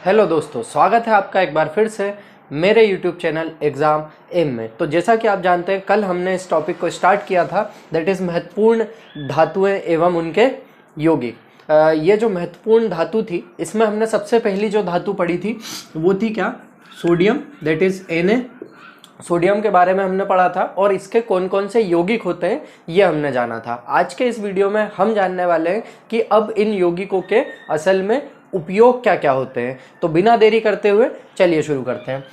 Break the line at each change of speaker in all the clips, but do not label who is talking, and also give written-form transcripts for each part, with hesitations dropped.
Hello दोस्तों, स्वागत है आपका एक बार फिर से मेरे YouTube चैनल एग्ज़ाम एम में। तो जैसा कि आप जानते हैं, कल हमने इस टॉपिक को स्टार्ट किया था, दैट इज़ महत्वपूर्ण धातुएं एवं उनके यौगिक। ये जो महत्वपूर्ण धातु थी, इसमें हमने सबसे पहली जो धातु पढ़ी थी वो थी क्या? Sodium, that is Na। Sodium के बारे में हमने पढ़ा था और इसके कौन कौन से यौगिक होते हैं ये हमने जाना था। आज के इस वीडियो में हम जानने वाले हैं कि अब इन यौगिकों के असल में उपयोग क्या क्या होते हैं। तो बिना देरी करते हुए चलिए शुरू करते हैं।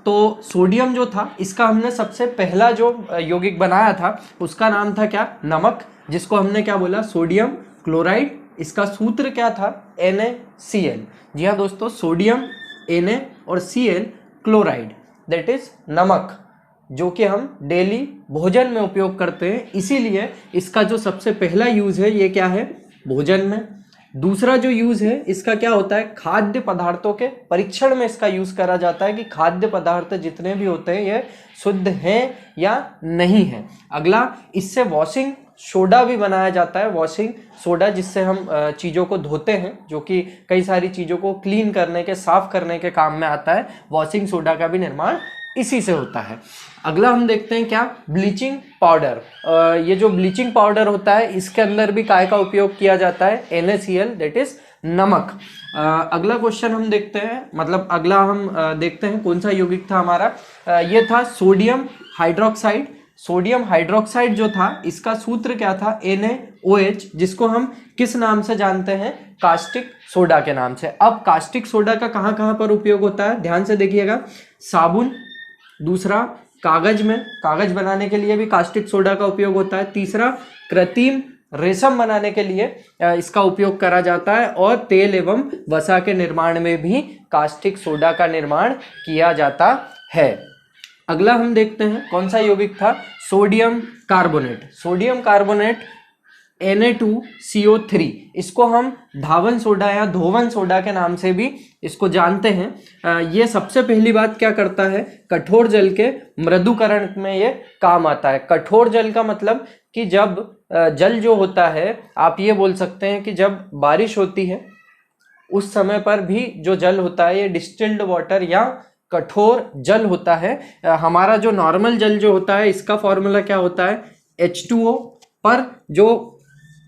तो सोडियम जो था, इसका हमने सबसे पहला जो यौगिक बनाया था उसका नाम था क्या? नमक, जिसको हमने क्या बोला? Sodium chloride. इसका सूत्र क्या था? NaCl। जी हाँ दोस्तों, सोडियम Na और Cl क्लोराइड, दैट इज नमक, जो कि हम डेली भोजन में उपयोग करते हैं। इसीलिए इसका जो सबसे पहला यूज है ये क्या है? भोजन में। दूसरा जो यूज है इसका क्या होता है? खाद्य पदार्थों के परीक्षण में इसका यूज करा जाता है कि खाद्य पदार्थ जितने भी होते हैं ये शुद्ध हैं या नहीं है। अगला, इससे वॉशिंग सोडा भी बनाया जाता है। वॉशिंग सोडा, जिससे हम चीज़ों को धोते हैं, जो कि कई सारी चीज़ों को क्लीन करने के, साफ करने के काम में आता है। वॉशिंग सोडा का भी निर्माण इसी से होता है। अगला हम देखते हैं क्या? Bleaching powder. ये जो ब्लीचिंग पाउडर होता है, इसके अंदर भी काय का उपयोग किया जाता है? NaCl, दैट इज नमक। अगला क्वेश्चन हम देखते हैं, मतलब अगला हम देखते हैं कौन सा यौगिक था हमारा। ये था सोडियम हाइड्रोक्साइड। सोडियम हाइड्रोक्साइड जो था, इसका सूत्र क्या था? NaOH, जिसको हम किस नाम से जानते हैं? कास्टिक सोडा के नाम से। अब कास्टिक सोडा का कहाँ कहाँ पर उपयोग होता है, ध्यान से देखिएगा। साबुन, दूसरा कागज में, कागज बनाने के लिए भी कास्टिक सोडा का उपयोग होता है। तीसरा, कृत्रिम रेशम बनाने के लिए इसका उपयोग करा जाता है। और तेल एवं वसा के निर्माण में भी कास्टिक सोडा का निर्माण किया जाता है। अगला हम देखते हैं कौन सा यौगिक था? Sodium carbonate. Sodium carbonate Na2CO3, इसको हम धावन सोडा या धोवन सोडा के नाम से भी इसको जानते हैं। ये सबसे पहली बात क्या करता है? कठोर जल के मृदुकरण में ये काम आता है। कठोर जल का मतलब कि जब जल जो होता है, आप ये बोल सकते हैं कि जब बारिश होती है उस समय पर भी जो जल होता है ये डिस्टिल्ड वाटर या कठोर जल होता है। हमारा जो नॉर्मल जल जो होता है, इसका फॉर्मूला क्या होता है? H2O। पर जो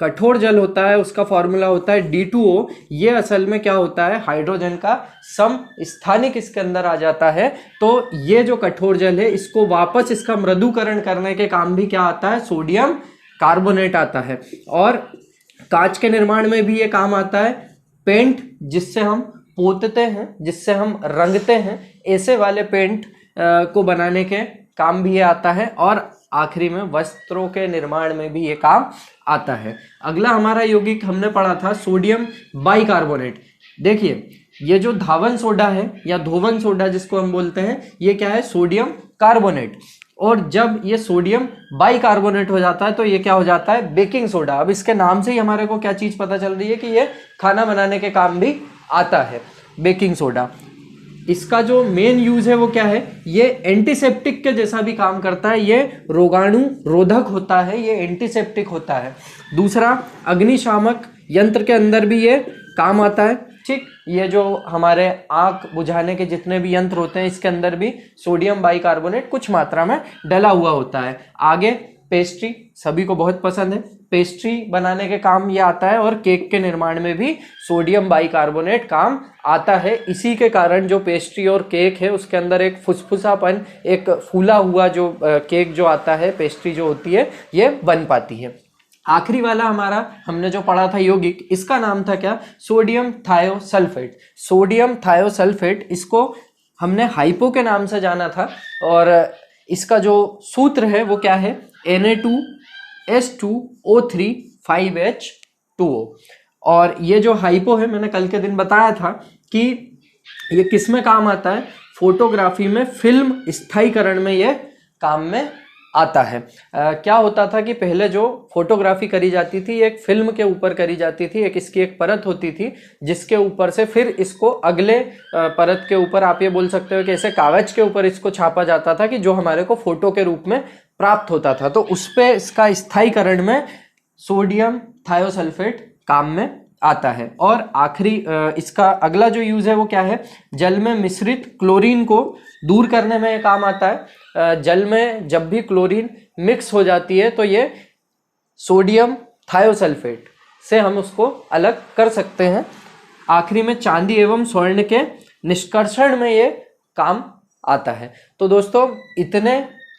कठोर जल होता है उसका फॉर्मूला होता है D2O। ये असल में क्या होता है? हाइड्रोजन का सम स्थानिक इसके अंदर आ जाता है। तो ये जो कठोर जल है, इसको वापस इसका मृदुकरण करने के काम भी क्या आता है? सोडियम कार्बोनेट आता है। और कांच के निर्माण में भी ये काम आता है। पेंट, जिससे हम पोतते हैं, जिससे हम रंगते हैं, ऐसे वाले पेंट को बनाने के काम भी ये आता है। और आखिरी में वस्त्रों के निर्माण में भी ये काम आता है। अगला हमारा यौगिक हमने पढ़ा था सोडियम बाइकार्बोनेट। देखिए, ये जो धावन सोडा है या धोवन सोडा जिसको हम बोलते हैं, ये क्या है? Sodium carbonate. और जब ये सोडियम बाइकार्बोनेट हो जाता है तो ये क्या हो जाता है? Baking soda. अब इसके नाम से ही हमारे को क्या चीज पता चल रही है कि ये खाना बनाने के काम भी आता है, बेकिंग सोडा। इसका जो मेन यूज है वो क्या है? ये एंटीसेप्टिक के जैसा भी काम करता है। ये रोगाणु रोधक होता है, ये एंटीसेप्टिक होता है। दूसरा, अग्निशामक यंत्र के अंदर भी ये काम आता है। ठीक, ये जो हमारे आग बुझाने के जितने भी यंत्र होते हैं, इसके अंदर भी सोडियम बाइकार्बोनेट कुछ मात्रा में डला हुआ होता है। आगे पेस्ट्री, सभी को बहुत पसंद है, पेस्ट्री बनाने के काम ये आता है। और केक के निर्माण में भी सोडियम बाइकार्बोनेट काम आता है। इसी के कारण जो पेस्ट्री और केक है उसके अंदर एक फुसफुसापन, एक फूला हुआ जो केक जो आता है, पेस्ट्री जो होती है, ये बन पाती है। आखिरी वाला हमारा हमने जो पढ़ा था यौगिक, इसका नाम था क्या? Sodium thiosulphate. सोडियम थायोसल्फेट, इसको हमने हाइपो के नाम से जाना था। और इसका जो सूत्र है वो क्या है? Na2S2O3 5H2O। और ये जो हाइपो है, मैंने कल के दिन बताया था कि ये किस में काम आता है? फोटोग्राफी में, फिल्म स्थायीकरण में ये काम में आता है। क्या होता था कि पहले जो फोटोग्राफी करी जाती थी, एक फिल्म के ऊपर करी जाती थी। एक इसकी एक परत होती थी जिसके ऊपर से फिर इसको अगले परत के ऊपर, आप ये बोल सकते हो कि ऐसे कागज के ऊपर इसको छापा जाता था कि जो हमारे को फोटो के रूप में प्राप्त होता था। तो उस पे इसका स्थायीकरण में सोडियम थायोसल्फेट काम में आता है। और आखिरी इसका अगला जो यूज है वो क्या है, जल में मिश्रित क्लोरीन को दूर करने में ये काम आता है। जल में जब भी क्लोरीन मिक्स हो जाती है तो ये सोडियम थायोसल्फेट से हम उसको अलग कर सकते हैं। आखिरी में चांदी एवं स्वर्ण के निष्कर्षण में ये काम आता है। तो दोस्तों इतने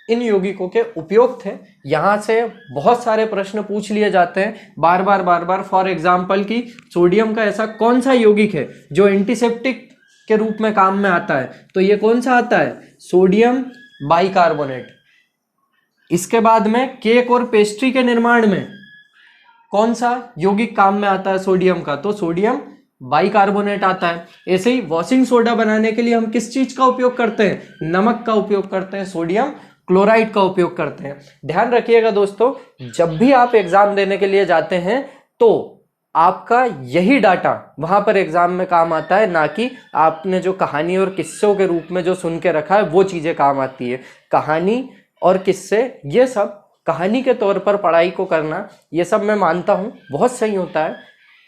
इन यौगिकों के उपयोग थे। यहाँ से बहुत सारे प्रश्न पूछ लिए जाते हैं बार बार। फॉर एग्जाम्पल कि सोडियम का ऐसा कौन सा यौगिक है जो एंटीसेप्टिक के रूप में काम में आता है, तो ये कौन सा आता है, सोडियम बाइकार्बोनेट। इसके बाद में केक और पेस्ट्री के निर्माण में कौन सा यौगिक काम में आता है सोडियम का, तो सोडियम बाइकार्बोनेट आता है। ऐसे ही वॉशिंग सोडा बनाने के लिए हम किस चीज का उपयोग करते हैं, नमक का उपयोग करते हैं, सोडियम क्लोराइड का उपयोग करते हैं। ध्यान रखिएगा दोस्तों, जब भी आप एग्जाम देने के लिए जाते हैं तो आपका यही डाटा वहां पर एग्जाम में काम आता है, ना कि आपने जो कहानी और किस्सों के रूप में जो सुन के रखा है वो चीजें काम आती है। कहानी और किस्से ये सब कहानी के तौर पर पढ़ाई को करना, ये सब मैं मानता हूँ बहुत सही होता है,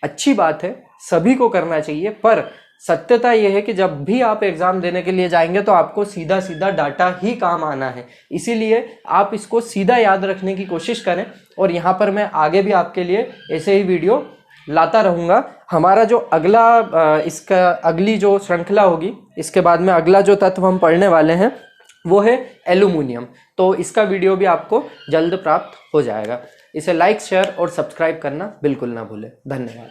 अच्छी बात है, सभी को करना चाहिए। पर सत्यता यह है कि जब भी आप एग्जाम देने के लिए जाएंगे तो आपको सीधा सीधा डाटा ही काम आना है। इसीलिए आप इसको सीधा याद रखने की कोशिश करें। और यहाँ पर मैं आगे भी आपके लिए ऐसे ही वीडियो लाता रहूँगा। हमारा जो अगला इसका अगली जो श्रृंखला होगी, इसके बाद में अगला जो तत्व हम पढ़ने वाले हैं वो है एल्यूमिनियम। तो इसका वीडियो भी आपको जल्द प्राप्त हो जाएगा। इसे लाइक, शेयर और सब्सक्राइब करना बिल्कुल ना भूलें। धन्यवाद।